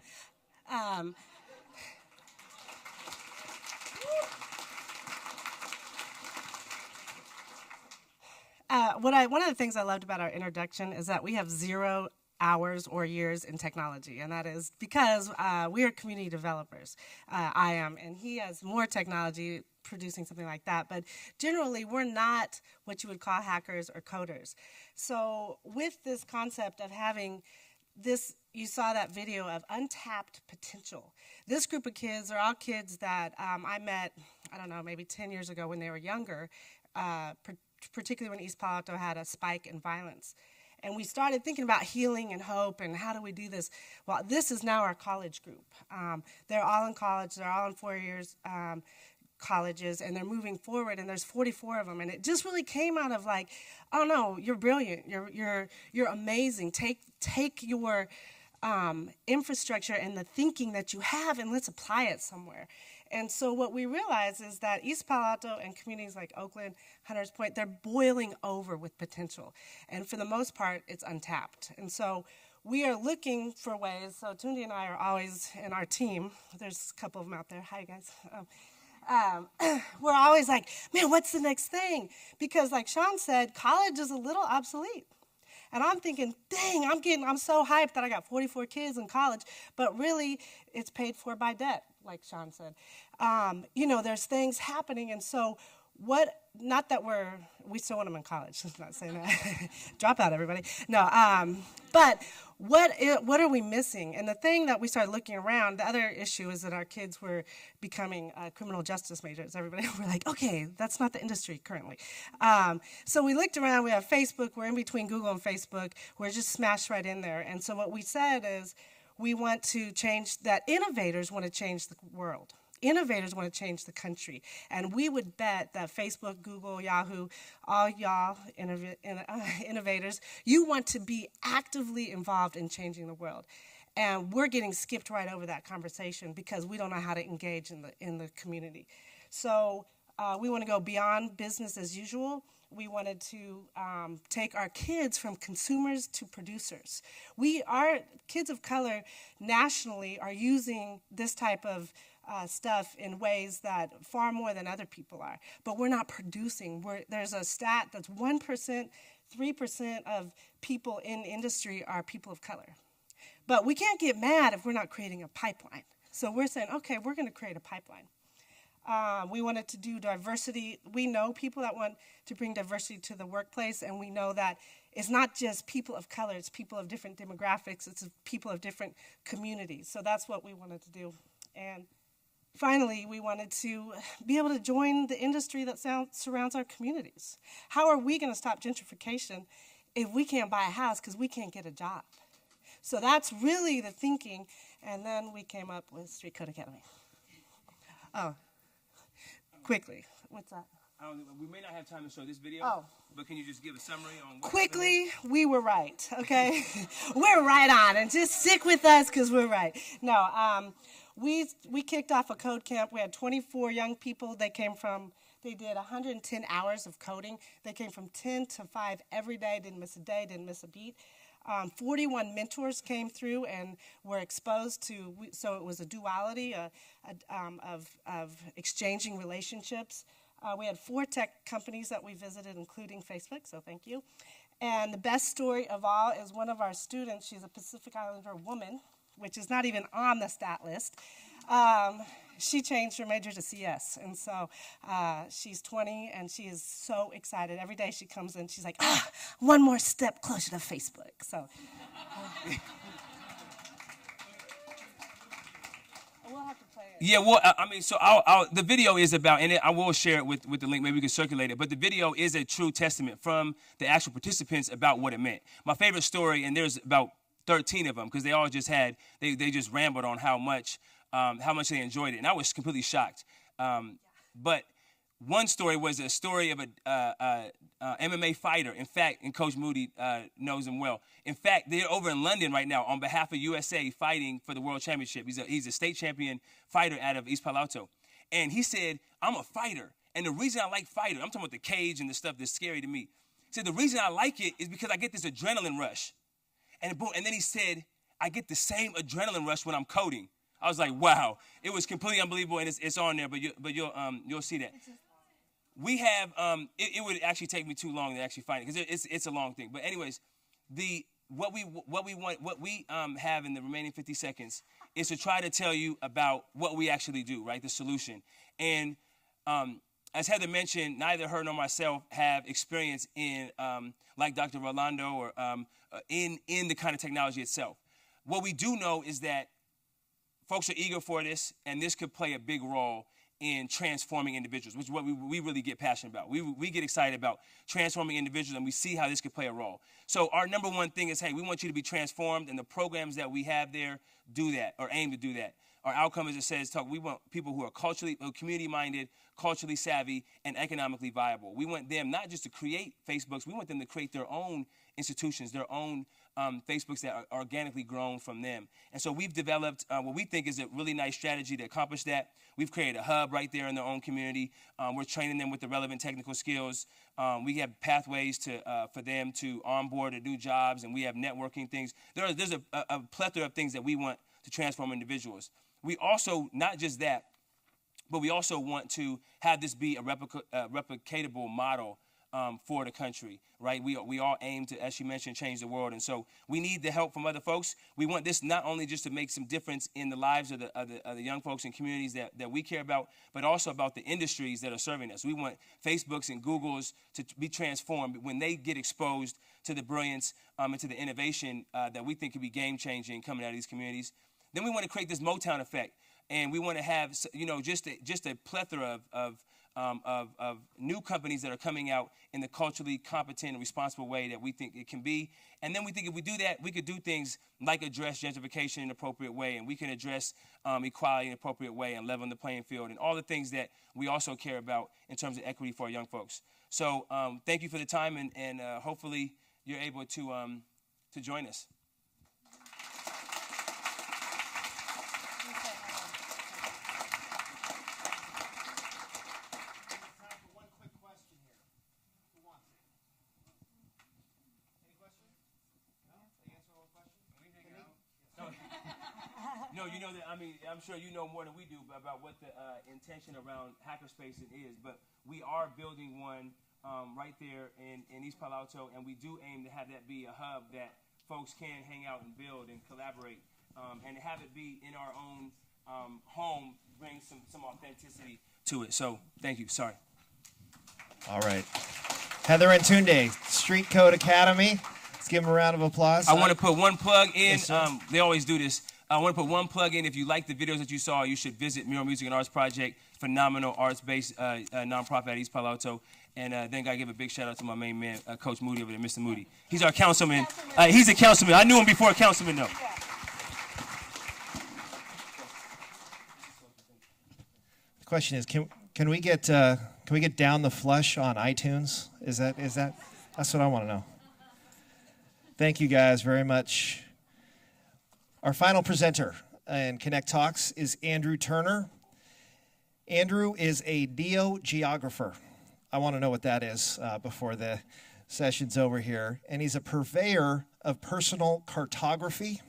One of the things I loved about our introduction is that we have 0 hours or years in technology, and that is because we are community developers. I am, and he has more technology producing something like that, but generally we're not what you would call hackers or coders. So with this concept of having this, you saw that video of untapped potential. This group of kids are all kids that I met, I don't know, maybe 10 years ago when they were younger, particularly when East Palo Alto had a spike in violence. And we started thinking about healing and hope and how do we do this? Well, this is now our college group. They're all in college. They're all in 4 years colleges, and they're moving forward, and there's 44 of them. And it just really came out of like, oh no, you're brilliant. You're amazing. Take your infrastructure and the thinking that you have and let's apply it somewhere. And so what we realize is that East Palo Alto and communities like Oakland, Hunters Point, they're boiling over with potential. And for the most part, it's untapped. And so we are looking for ways. So Tundi and I are always in our team. There's a couple of them out there. Hi, guys. We're always like, man, what's the next thing? Because like Sean said, college is a little obsolete. And I'm thinking, dang, I'm so hyped that I got 44 kids in college, but really it's paid for by debt, like Sean said. There's things happening, and so not that we still want them in college, I'm not saying that. Drop out, everybody. No, but what are we missing? And the thing that we started looking around, the other issue is that our kids were becoming criminal justice majors. Everybody, we're like, okay, that's not the industry currently. So we looked around, we have Facebook, we're in between Google and Facebook, we're just smashed right in there. And so what we said is we want to change that. Innovators want to change the world. Innovators want to change the country. And we would bet that Facebook, Google, Yahoo, all y'all innovators, you want to be actively involved in changing the world. And we're getting skipped right over that conversation because we don't know how to engage in the community. So we want to go beyond business as usual. We wanted to take our kids from consumers to producers. Our kids of color nationally are using this type of stuff in ways that far more than other people are. But we're not producing. There's a stat that's 1%, 3% of people in industry are people of color. But we can't get mad if we're not creating a pipeline. So we're saying, okay, we're going to create a pipeline. We wanted to do diversity. We know people that want to bring diversity to the workplace, and we know that it's not just people of color, it's people of different demographics, it's people of different communities. So that's what we wanted to do. And finally, we wanted to be able to join the industry that surrounds our communities. How are we going to stop gentrification if we can't buy a house because we can't get a job? So that's really the thinking. And then we came up with Street Code Academy. Oh, quickly, what's that? We may not have time to show this video, but can you just give a summary on what Quickly, we were right, okay? We're right on, and just stick with us because we're right. No, we kicked off a code camp. We had 24 young people. They did 110 hours of coding. They came from 10 to 5 every day, didn't miss a day, didn't miss a beat. 41 mentors came through and were exposed to, so it was a duality of exchanging relationships. We had 4 tech companies that we visited, including Facebook, so thank you. And the best story of all is one of our students, she's a Pacific Islander woman, which is not even on the stat list. She changed her major to CS, and so she's 20, and she is so excited. Every day she comes in, she's like, one more step closer to Facebook. So. We'll have to play it. Yeah, well, I mean, so the video is about, and I will share it with the link, maybe we can circulate it, but the video is a true testament from the actual participants about what it meant. My favorite story, and there's about 13 of them, because they all just had, they just rambled on how much they enjoyed it, and I was completely shocked. But one story was a story of a MMA fighter. In fact, and Coach Moody knows him well. In fact, they're over in London right now on behalf of USA fighting for the World Championship. He's a state champion fighter out of East Palo Alto. And he said, I'm a fighter. And the reason I like fighter, I'm talking about the cage and the stuff that's scary to me. He said, the reason I like it is because I get this adrenaline rush. And then he said, I get the same adrenaline rush when I'm coding. I was like, wow. It was completely unbelievable, and it's on there, but you'll see that. We have, it would actually take me too long to actually find it, because it's a long thing. But anyways, what we have in the remaining 50 seconds is to try to tell you about what we actually do, right? The solution. And as Heather mentioned, neither her nor myself have experience in, like Dr. Rolando, or in the kind of technology itself. What we do know is that folks are eager for this, and this could play a big role in transforming individuals, which is what we really get passionate about. We get excited about transforming individuals, and we see how this could play a role. So our number one thing is, hey, we want you to be transformed, and the programs that we have there do that, or aim to do that. Our outcome, as it says, we want people who are community-minded, culturally savvy, and economically viable. We want them not just to create Facebooks, we want them to create their own institutions, their own Facebooks that are organically grown from them. And so we've developed what we think is a really nice strategy to accomplish that. We've created a hub right there in their own community. We're training them with the relevant technical skills. We have pathways for them to onboard to new jobs, and we have networking things. There's a plethora of things that we want to transform individuals. We also, not just that, but we also want to have this be a replicatable model for the country, right? We all aim to, as she mentioned, change the world, and so we need the help from other folks. We want this not only just to make some difference in the lives of the young folks and communities that we care about, but also about the industries that are serving us. We want Facebooks and Googles to be transformed when they get exposed to the brilliance and to the innovation that we think could be game-changing coming out of these communities. Then we want to create this Motown effect, and we want to have, just a plethora of new companies that are coming out in the culturally competent and responsible way that we think it can be. And then we think if we do that, we could do things like address gentrification in an appropriate way, and we can address equality in an appropriate way, and level the playing field, and all the things that we also care about in terms of equity for our young folks. So thank you for the time, and hopefully you're able to join us. No, you know that, I'm sure you know more than we do about what the intention around Hackerspace is, but we are building one right there in East Palo Alto, and we do aim to have that be a hub that folks can hang out and build and collaborate, and to have it be in our own home brings some authenticity to it. So thank you. Sorry. All right. Heather and Tunde, Street Code Academy. Let's give them a round of applause. I want to put one plug in. Yes, They always do this. I want to put one plug in. If you like the videos that you saw, you should visit Mural Music and Arts Project, phenomenal arts-based nonprofit at East Palo Alto. And then gotta give a big shout out to my main man, Coach Moody over there, Mr. Moody. He's our councilman. He's a councilman. I knew him before a councilman, though. The question is, can we get Down the Flush on iTunes? Is that that's what I want to know. Thank you guys very much. Our final presenter in Connect Talks is Andrew Turner. Andrew is a geographer. I want to know what that is before the session's over here. And he's a purveyor of personal cartography.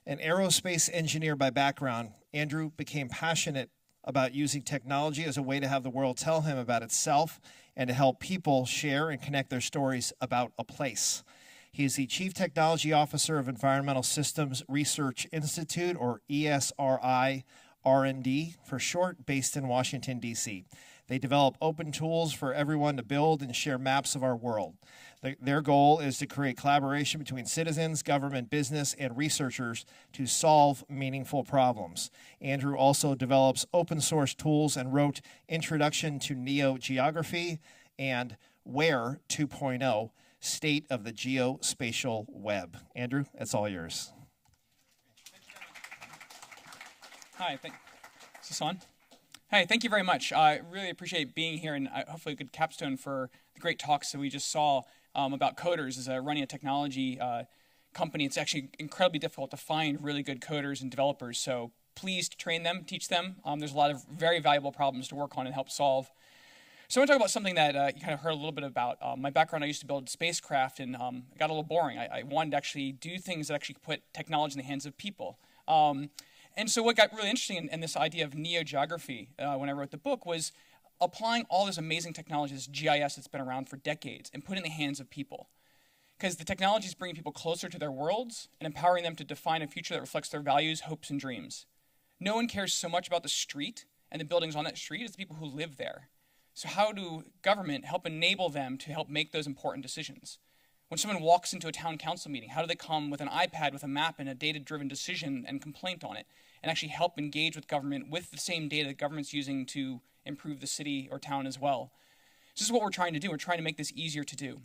An aerospace engineer by background, Andrew became passionate about using technology as a way to have the world tell him about itself and to help people share and connect their stories about a place. He is the Chief Technology Officer of Environmental Systems Research Institute, or ESRI R&D for short, based in Washington, D.C. They develop open tools for everyone to build and share maps of our world. Their goal is to create collaboration between citizens, government, business, and researchers to solve meaningful problems. Andrew also develops open source tools and wrote Introduction to NeoGeography and Where 2.0, State of the Geospatial Web. Andrew, it's all yours. Hi, is this on? Hey, thank you very much. I really appreciate being here, and hopefully a good capstone for the great talks that we just saw about coders. As running a technology company, it's actually incredibly difficult to find really good coders and developers, so please train them, teach them. There's a lot of very valuable problems to work on and help solve. So I want to talk about something that you kind of heard a little bit about. My background, I used to build spacecraft, and it got a little boring. I wanted to actually do things that actually put technology in the hands of people. And so what got really interesting in this idea of NeoGeography when I wrote the book was applying all this amazing technology, this GIS that's been around for decades, and put it in the hands of people. Because the technology is bringing people closer to their worlds and empowering them to define a future that reflects their values, hopes, and dreams. No one cares so much about the street and the buildings on that street as the people who live there. So how do government help enable them to help make those important decisions? When someone walks into a town council meeting, how do they come with an iPad with a map and a data-driven decision and complaint on it, and actually help engage with government with the same data that government's using to improve the city or town as well? This is what we're trying to do. We're trying to make this easier to do.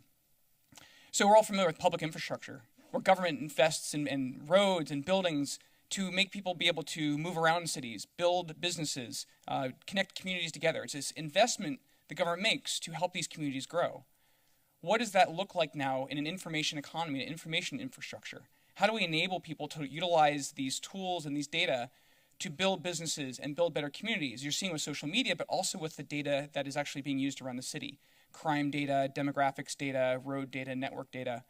So we're all familiar with public infrastructure, where government invests in roads and buildings to make people be able to move around cities, build businesses, connect communities together. It's this investment the government makes to help these communities grow. What does that look like now in an information economy, an information infrastructure? How do we enable people to utilize these tools and these data to build businesses and build better communities? You're seeing with social media, but also with the data that is actually being used around the city. Crime data, demographics data, road data, network data,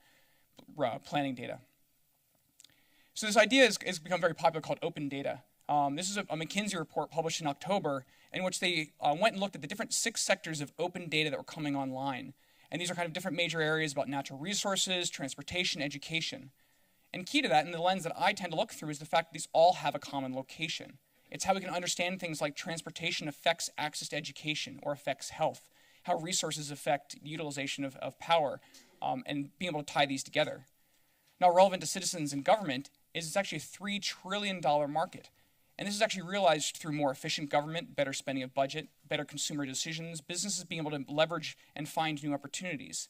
planning data. So this idea has become very popular called open data. This is a McKinsey report published in October in which they went and looked at the different 6 sectors of open data that were coming online. And these are kind of different major areas about natural resources, transportation, education. And key to that, and the lens that I tend to look through, is the fact that these all have a common location. It's how we can understand things like transportation affects access to education or affects health, how resources affect utilization of power, and being able to tie these together. Now, relevant to citizens and government is it's actually a $3 trillion market. And this is actually realized through more efficient government, better spending of budget, better consumer decisions, businesses being able to leverage and find new opportunities.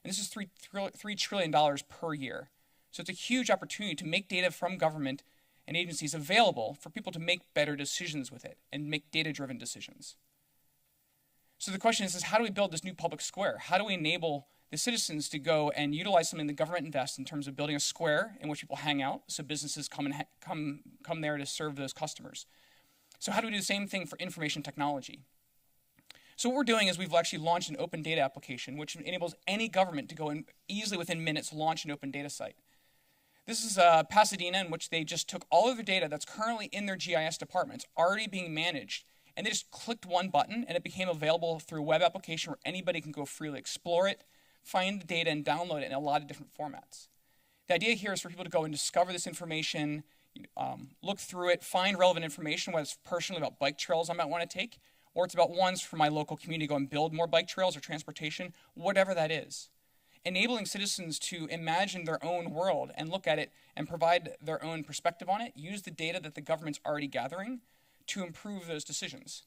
And this is $3 trillion per year. So it's a huge opportunity to make data from government and agencies available for people to make better decisions with it and make data-driven decisions. So the question is how do we build this new public square? How do we enable the citizens to go and utilize something the government invests in terms of building a square in which people hang out, so businesses come there to serve those customers? So how do we do the same thing for information technology? So what we're doing is we've actually launched an open data application, which enables any government to go and easily within minutes launch an open data site. This is Pasadena, in which they just took all of the data that's currently in their GIS departments, already being managed, and they just clicked one button and it became available through a web application where anybody can go freely explore it, find the data, and download it in a lot of different formats. The idea here is for people to go and discover this information, look through it, find relevant information, whether it's personally about bike trails I might want to take, or it's about ones for my local community to go and build more bike trails or transportation, whatever that is. Enabling citizens to imagine their own world and look at it and provide their own perspective on it, use the data that the government's already gathering to improve those decisions.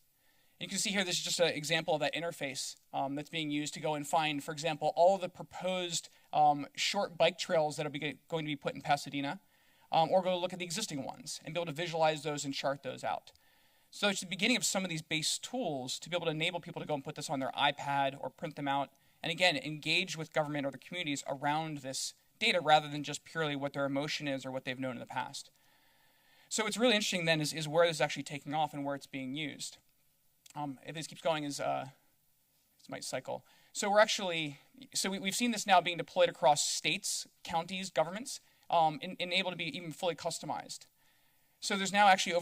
You can see here, this is just an example of that interface that's being used to go and find, for example, all the proposed short bike trails that are going to be put in Pasadena, or go look at the existing ones and be able to visualize those and chart those out. So it's the beginning of some of these base tools to be able to enable people to go and put this on their iPad or print them out, and again, engage with government or the communities around this data rather than just purely what their emotion is or what they've known in the past. So what's really interesting then is where this is actually taking off and where it's being used. If this keeps going, this might cycle. So we've seen this now being deployed across states, counties, governments, and able to be even fully customized. So there's now actually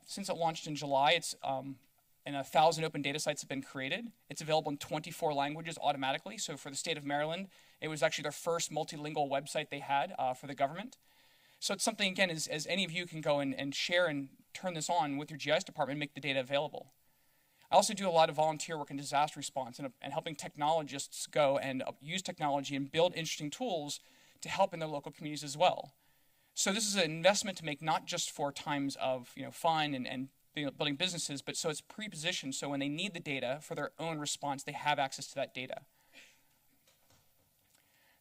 since it launched in July, it's and 1,000 open data sites have been created. It's available in 24 languages automatically. So for the state of Maryland, it was actually their first multilingual website they had for the government. So it's something, again, as any of you can go and share and turn this on with your GIS department and make the data available. I also do a lot of volunteer work in disaster response and helping technologists go and use technology and build interesting tools to help in their local communities as well. So this is an investment to make not just for times of fun and building businesses, but so it's pre-positioned so when they need the data for their own response, they have access to that data.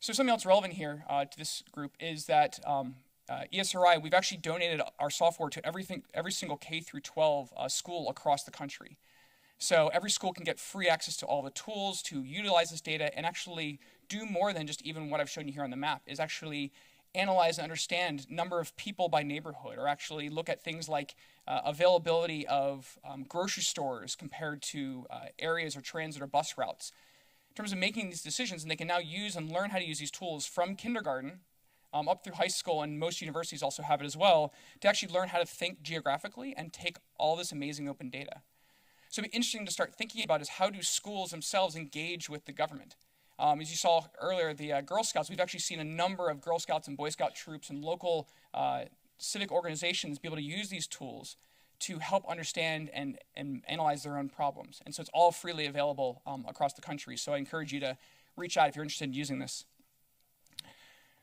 So something else relevant here to this group is that ESRI, we've actually donated our software to every single K through 12 school across the country. So every school can get free access to all the tools to utilize this data and actually do more than just even what I've shown you here on the map, is actually analyze and understand number of people by neighborhood, or actually look at things like availability of grocery stores compared to areas or transit or bus routes. In terms of making these decisions, and they can now use and learn how to use these tools from kindergarten up through high school, and most universities also have it as well, to actually learn how to think geographically and take all this amazing open data. So it'd be interesting to start thinking about is how do schools themselves engage with the government? As you saw earlier, the Girl Scouts, we've actually seen a number of Girl Scouts and Boy Scout troops and local civic organizations be able to use these tools to help understand and analyze their own problems. And so it's all freely available across the country. So I encourage you to reach out if you're interested in using this.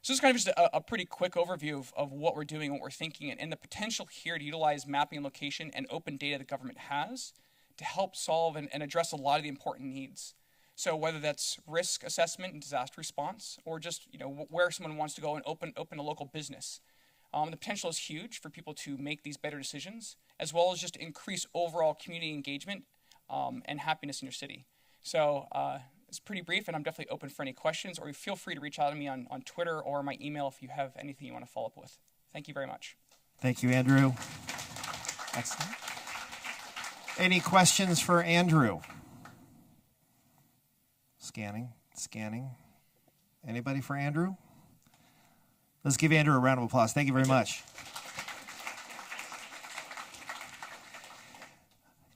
So this is kind of just a pretty quick overview of what we're doing, what we're thinking, and the potential here to utilize mapping and location and open data the government has to help solve and address a lot of the important needs. So whether that's risk assessment and disaster response, or just where someone wants to go and open a local business. The potential is huge for people to make these better decisions, as well as just increase overall community engagement and happiness in your city. So it's pretty brief, and I'm definitely open for any questions, or feel free to reach out to me on Twitter or my email if you have anything you want to follow up with. Thank you very much. Thank you, Andrew. Excellent. Any questions for Andrew? Scanning. Anybody for Andrew? Let's give Andrew a round of applause. Thank you very much.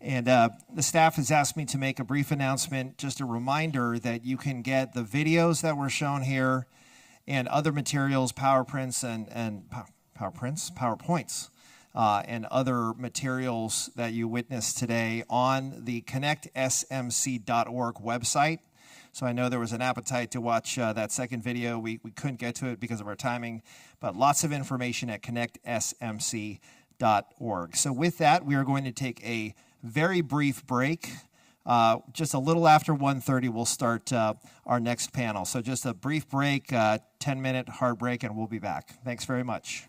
And the staff has asked me to make a brief announcement, just a reminder that you can get the videos that were shown here and other materials, PowerPoints, and other materials that you witnessed today on the connectsmc.org website. So I know there was an appetite to watch that second video. We couldn't get to it because of our timing, but lots of information at connectsmc.org. So with that, we are going to take a very brief break. Just a little after 1:30, we'll start our next panel. So just a brief break, 10-minute hard break, and we'll be back. Thanks very much.